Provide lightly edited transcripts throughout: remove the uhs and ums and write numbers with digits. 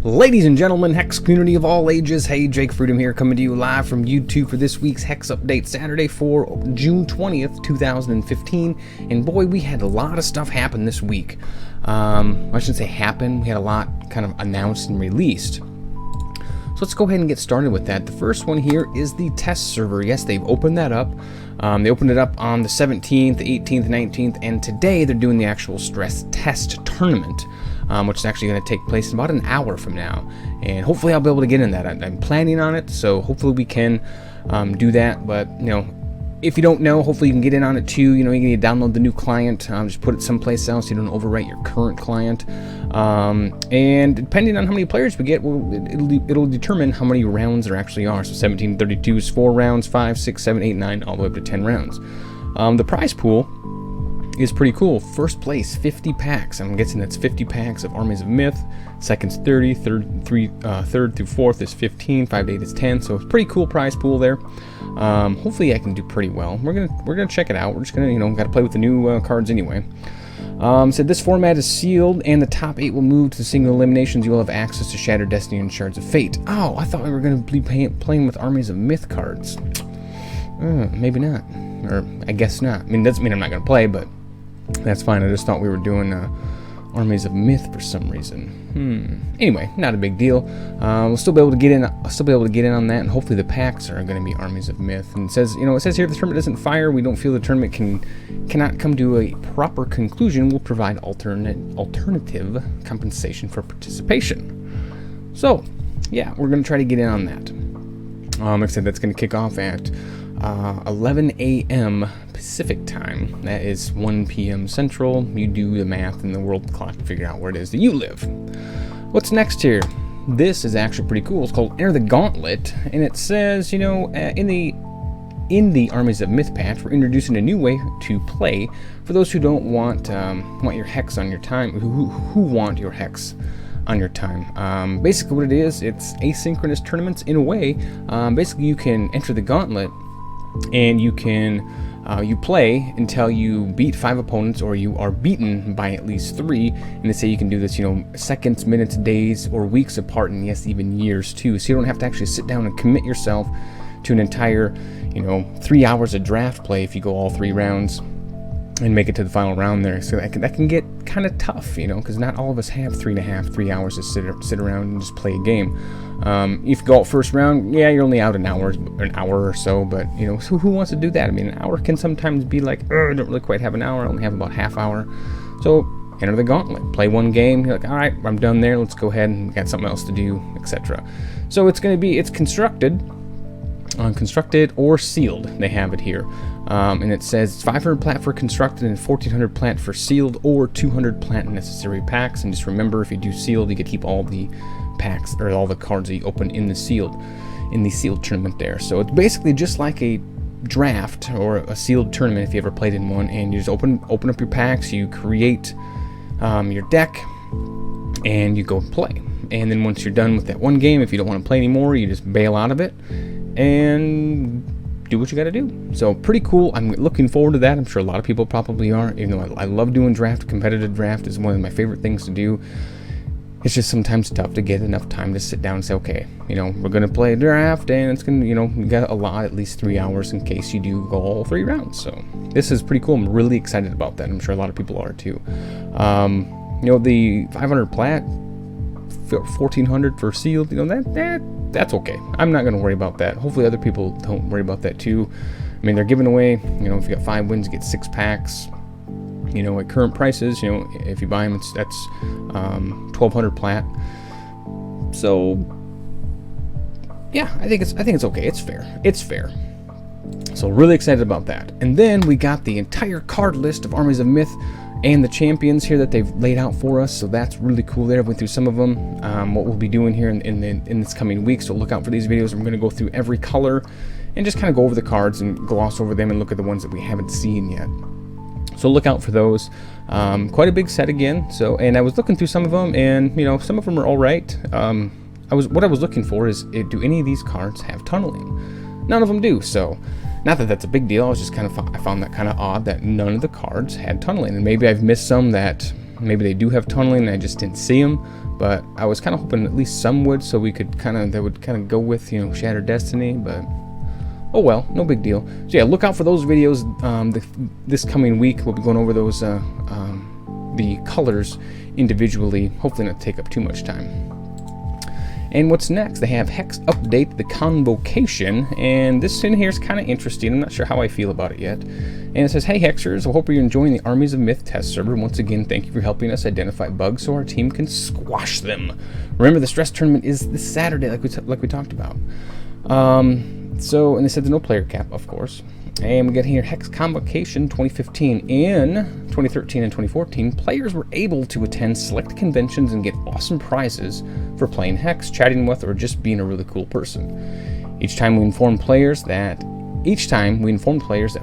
Ladies and gentlemen, Hex community of all ages, hey, Jake Freedom here, coming to you live from YouTube for this week's Hex update, Saturday for June 20th, 2015, and boy, we had a lot of stuff happen this week. I shouldn't say happen, we had a lot kind of announced and released. So let's go ahead and get started with that. The first one here is the test server. Yes, they've opened that up. They opened it up on the 17th, the 18th, 19th, and today they're doing the actual stress test tournament. Which is actually going to take place in about an hour from now, and hopefully I'll be able to get in that. I'm planning on it, so hopefully we can do that. But you know, if you don't know, hopefully you can get in on it too. You know, you can download the new client, just put it someplace else. You don't overwrite your current client, and depending on how many players we get, it'll determine how many rounds there actually are. So 1732 is 4 rounds, 5, 6, 7, 8, 9, all the way up to 10 rounds. The prize pool is pretty cool. First place, 50 packs. I'm guessing that's 50 packs of Armies of Myth. Second's 30, third through fourth is 15, 5 to 8 is 10. So it's a pretty cool prize pool there. Hopefully I can do pretty well. We're gonna check it out. We're just gonna gotta play with the new cards anyway. Said this format is sealed, and the top 8 will move to the single eliminations. You will have access to Shattered Destiny and Shards of Fate. Oh, I thought we were gonna be playing with Armies of Myth cards. Maybe not, or I guess not. I mean, doesn't mean I'm not gonna play, but that's fine. I just thought we were doing Armies of Myth for some reason. Anyway, not a big deal. We'll still be able to get in. I'll still be able to get in on that, and hopefully the packs are going to be Armies of Myth. And it says, you know, it says here, if the tournament doesn't fire, we don't feel the tournament cannot come to a proper conclusion. We'll provide alternative compensation for participation. So, yeah, we're going to try to get in on that. Like I said, that's going to kick off at 11 a.m. Pacific time. That is 1 p.m. Central. You do the math in the world clock to figure out where it is that you live. What's next here? This is actually pretty cool. It's called Enter the Gauntlet, and it says, you know, in the Armies of Myth patch, we're introducing a new way to play for those who don't want your hex on your time, who want your hex on your time. Basically what it is, it's asynchronous tournaments in a way. Basically you can enter the Gauntlet, and you can you play until you beat 5 opponents, or you are beaten by at least 3. And they say you can do this, you know, seconds, minutes, days, or weeks apart, and yes, even years too. So you don't have to actually sit down and commit yourself to an entire, you know, 3 hours of draft play if you go all 3 rounds and make it to the final round there. So that can get kind of tough, you know, because not all of us have 3 hours to sit around and just play a game. If you go out first round, yeah, you're only out an hour or so, but you know, so who wants to do that? I mean, an hour can sometimes be like, I don't really quite have an hour, I only have about half hour. So enter the Gauntlet, play one game, you're like, all right, I'm done there, let's go ahead and got something else to do, etc. So it's constructed or sealed. They have it here, and it says it's 500 plat for constructed and 1400 plat for sealed, or 200 plat necessary packs. And just remember, if you do sealed, you get to keep all the packs or all the cards that you open in the sealed tournament there. So it's basically just like a draft or a sealed tournament if you ever played in one, and you just open up your packs, you create your deck, and you go play. And then once you're done with that one game, if you don't want to play anymore, you just bail out of it and do what you got to do. So pretty cool. I'm looking forward to that. I'm sure a lot of people probably are, even though I love doing draft. Competitive draft is one of my favorite things to do. It's just sometimes tough to get enough time to sit down and say, okay, you know, we're going to play a draft, and it's going to, you know, you got to allot at least 3 hours in case you do go all 3 rounds. So this is pretty cool. I'm really excited about that. I'm sure a lot of people are too. You know, the 500 plat, 1400 for sealed, you know, that's okay. I'm not going to worry about that. Hopefully other people don't worry about that too. I mean, they're giving away, you know, if you got 5 wins, you get 6 packs. You know, at current prices, you know, if you buy them, that's 1200 plat. So yeah, I think it's okay. It's fair. So really excited about that. And then we got the entire card list of Armies of Myth and the champions here that they've laid out for us. So that's really cool there. I went through some of them. What we'll be doing here in this coming week. So look out for these videos. I'm going to go through every color and just kind of go over the cards and gloss over them and look at the ones that we haven't seen yet. So look out for those. Quite a big set again. So, and I was looking through some of them, and you know, some of them are all right. What I was looking for is, do any of these cards have tunneling? None of them do. So, not that that's a big deal. I was just I found that kind of odd that none of the cards had tunneling, and maybe I've missed some that maybe they do have tunneling and I just didn't see them. but I was kind of hoping at least some would, so we could that would kind of go with, you know, Shattered Destiny, but oh well, no big deal. So yeah, look out for those videos this coming week. We'll be going over those the colors individually. Hopefully not take up too much time. And what's next? They have HEX update the convocation, and this in here is kind of interesting. I'm not sure how I feel about it yet. And it says, "Hey Hexers, I hope you're enjoying the Armies of Myth test server. Once again, thank you for helping us identify bugs so our team can squash them. Remember, the stress tournament is this Saturday, like we talked about." So, and they said there's no player cap, of course. And we got here HEX Convocation 2015. In 2013 and 2014, players were able to attend select conventions and get awesome prizes for playing HEX, chatting with, or just being a really cool person. Each time we informed players that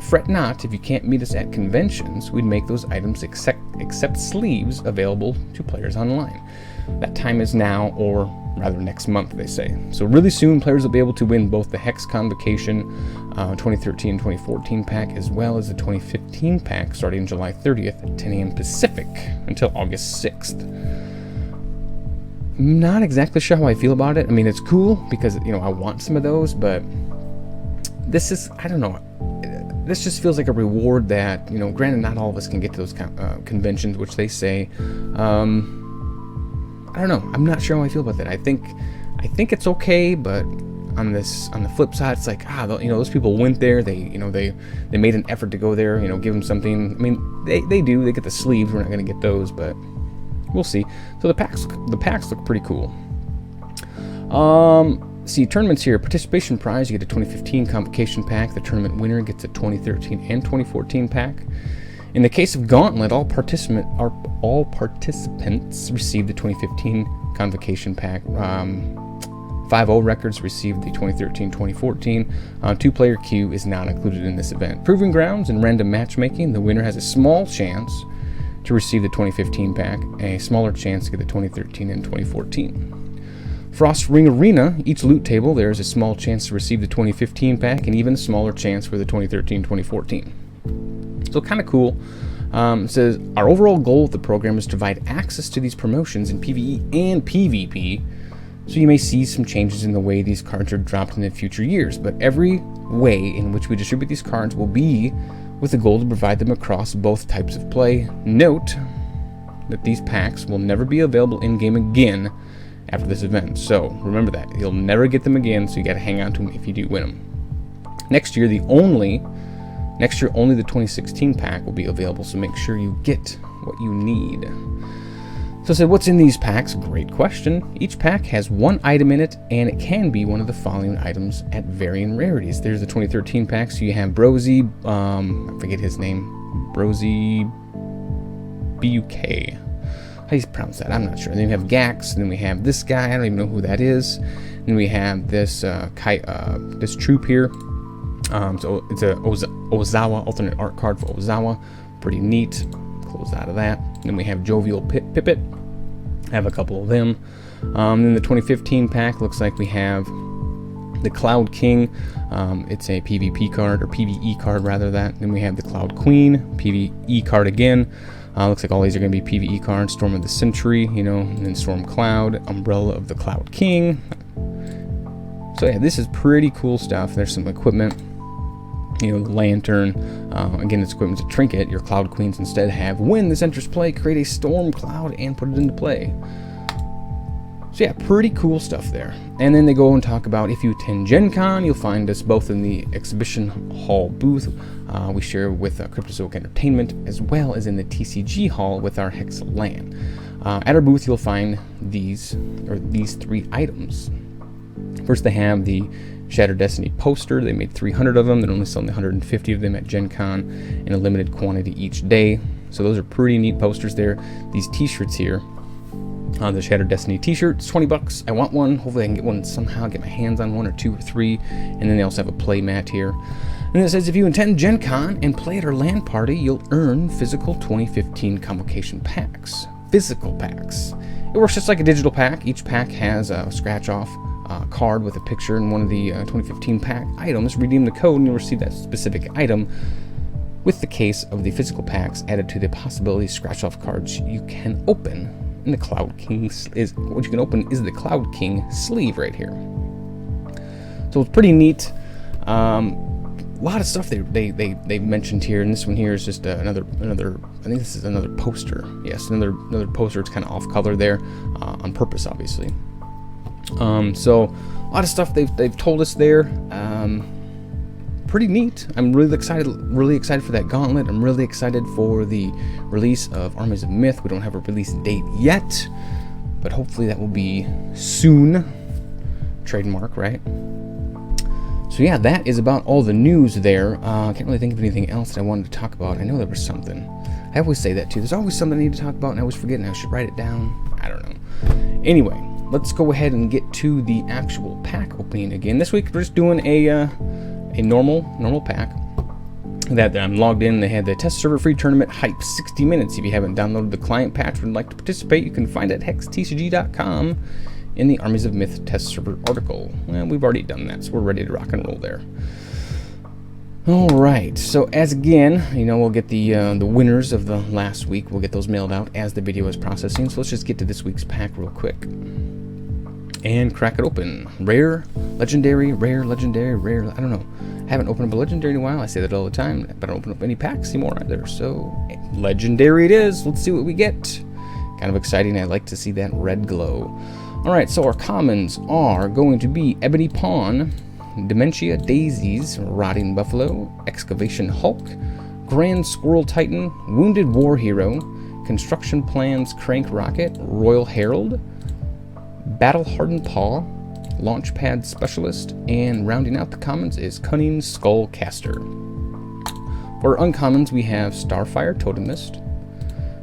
fret not if you can't meet us at conventions, we'd make those items except sleeves available to players online. That time is now, or rather next month, they say. So really soon, players will be able to win both the HEX Convocation 2013 and 2014 pack, as well as the 2015 pack starting July 30th at 10 a.m. Pacific until August 6th. Not exactly sure how I feel about it. I mean, it's cool because, you know, I want some of those, but this is, I don't know, this just feels like a reward that, you know, granted not all of us can get to those conventions, which they say. I don't know. I'm not sure how I feel about that. I think it's okay, but on the flip side, it's like, you know, those people went there. They made an effort to go there. You know, give them something. I mean, they do. They get the sleeves. We're not going to get those, but we'll see. So the packs look pretty cool. See, tournaments here. Participation prize, you get a 2015 Convocation pack. The tournament winner gets a 2013 and 2014 pack. In the case of Gauntlet, all participants received the 2015 Convocation pack. 5-0 records received the 2013-2014. Two-player queue is not included in this event. Proving grounds and random matchmaking, the winner has a small chance to receive the 2015 pack, a smaller chance to get the 2013 and 2014. Frost Ring Arena, each loot table, there is a small chance to receive the 2015 pack and even a smaller chance for the 2013-2014. So kind of cool. It says, our overall goal of the program is to provide access to these promotions in PvE and PvP, so you may see some changes in the way these cards are dropped in the future years, but every way in which we distribute these cards will be with the goal to provide them across both types of play. Note that these packs will never be available in-game again after this event, so remember that. You'll never get them again, so you gotta hang on to them if you do win them. Next year, only the 2016 pack will be available, so make sure you get what you need. So I said, what's in these packs? Great question. Each pack has one item in it, and it can be one of the following items at varying rarities. There's the 2013 pack, so you have Brosy, I forget his name, Brosy BUK. How do you pronounce that? I'm not sure. Then we have Gax, and then we have this guy, I don't even know who that is. Then we have this this troop here. So it's a Ozawa, alternate art card for Ozawa. Pretty neat. Close out of that. Then we have Jovial Pipit. Have a couple of them. Then the 2015 pack looks like we have the Cloud King. It's a PvP card, or PvE card rather. Then we have the Cloud Queen, PvE card again. Looks like all these are going to be PvE cards. Storm of the Century, you know, and then Storm Cloud, Umbrella of the Cloud King. So yeah, this is pretty cool stuff. There's some equipment. You know, the lantern, again, it's equipment to trinket. Your Cloud Queens instead have, when this enters play, create a storm cloud and put it into play. So yeah, pretty cool stuff there. And then they go and talk about, if you attend Gen Con, you'll find us both in the exhibition hall booth we share with Cryptozoic Entertainment, as well as in the TCG hall with our HEX LAN. At our booth, you'll find these three items. First, they have the Shattered Destiny poster. They made 300 of them. They're only selling 150 of them at Gen Con in a limited quantity each day. So those are pretty neat posters there. These t-shirts here, the Shattered Destiny t-shirt, it's $20. I want one. Hopefully I can get one somehow, get my hands on one or two or three. And then they also have a play mat here. And it says, if you attend Gen Con and play at our LAN party, you'll earn physical 2015 Convocation packs. Physical packs. It works just like a digital pack. Each pack has a scratch-off card with a picture in one of the 2015 pack items. Redeem the code and you'll receive that specific item, with the case of the physical packs added to the possibility scratch-off cards you can open. And the Cloud King is what you can open is the Cloud King sleeve right here. So it's pretty neat. A lot of stuff they mentioned here, and this one here is just another. I think this is another poster. Yes, another poster. It's kind of off color there, on purpose, obviously. So a lot of stuff they've told us there. Pretty neat. I'm really excited for that Gauntlet. I'm really excited for the release of Armies of Myth. We don't have a release date yet, but hopefully that will be soon. Trademark, right? So yeah, that is about all the news there. I can't really think of anything else that I wanted to talk about. I know there was something. I always say that too. There's always something I need to talk about and I always forget and I should write it down. I don't know. Anyway, let's go ahead and get to the actual pack opening again. This week we're just doing a normal pack that I'm logged in. They had the test server free tournament hype 60 minutes. If you haven't downloaded the client patch and would like to participate, you can find it at hextcg.com in the Armies of Myth test server article. Well, we've already done that, so we're ready to rock and roll there. Alright, so as again, we'll get the winners of the last week. We'll get those mailed out as the video is processing. So let's just get to this week's pack real quick and crack it open. Rare, legendary, rare, legendary, rare. I don't know. I haven't opened up a legendary in a while. I say that all the time, but I don't open up any packs anymore either. So legendary it is. Let's see what we get. Kind of exciting. I like to see that red glow. Alright, so our commons are going to be Ebony Pawn, Dementia Daisies, Rotting Buffalo, Excavation Hulk, Grand Squirrel Titan, Wounded War Hero, Construction Plans Crank Rocket, Royal Herald, Battle Hardened Paw, Launchpad Specialist, and rounding out the commons is Cunning Skullcaster. For uncommons, we have Starfire Totemist,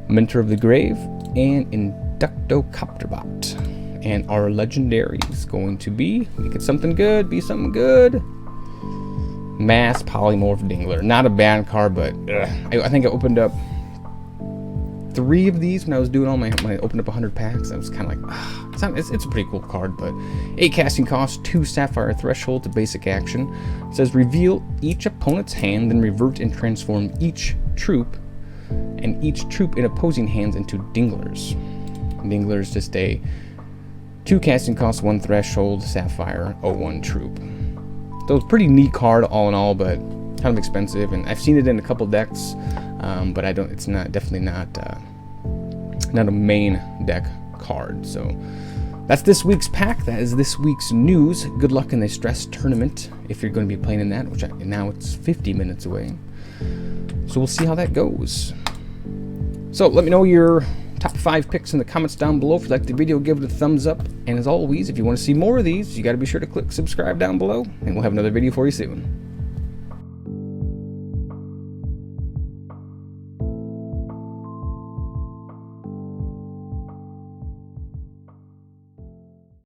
Mentor of the Grave, and Inductocopterbot. And our legendary is going to be, make it something good, be something good. Mass Polymorph Dingler. Not a bad card, but I think I opened up 3 of these when I was doing when I opened up 100 packs. I was kind of like, it's a pretty cool card, but 8 casting cost, 2 Sapphire Threshold to basic action. It says reveal each opponent's hand, then revert and transform each troop, and each troop in opposing hands into Dinglers. Dinglers just a 2 casting cost, 1 Threshold, Sapphire, 01 troop. So it's a pretty neat card all in all, but kind of expensive, and I've seen it in a couple decks, but it's definitely not a main deck card. So that's this week's pack. That is this week's news. Good luck in the stress tournament if you're going to be playing in that, which now it's 50 minutes away. So we'll see how that goes. So let me know your top 5 picks in the comments down below. If you like the video, give it a thumbs up. And as always, if you want to see more of these, you got to be sure to click subscribe down below, and we'll have another video for you soon.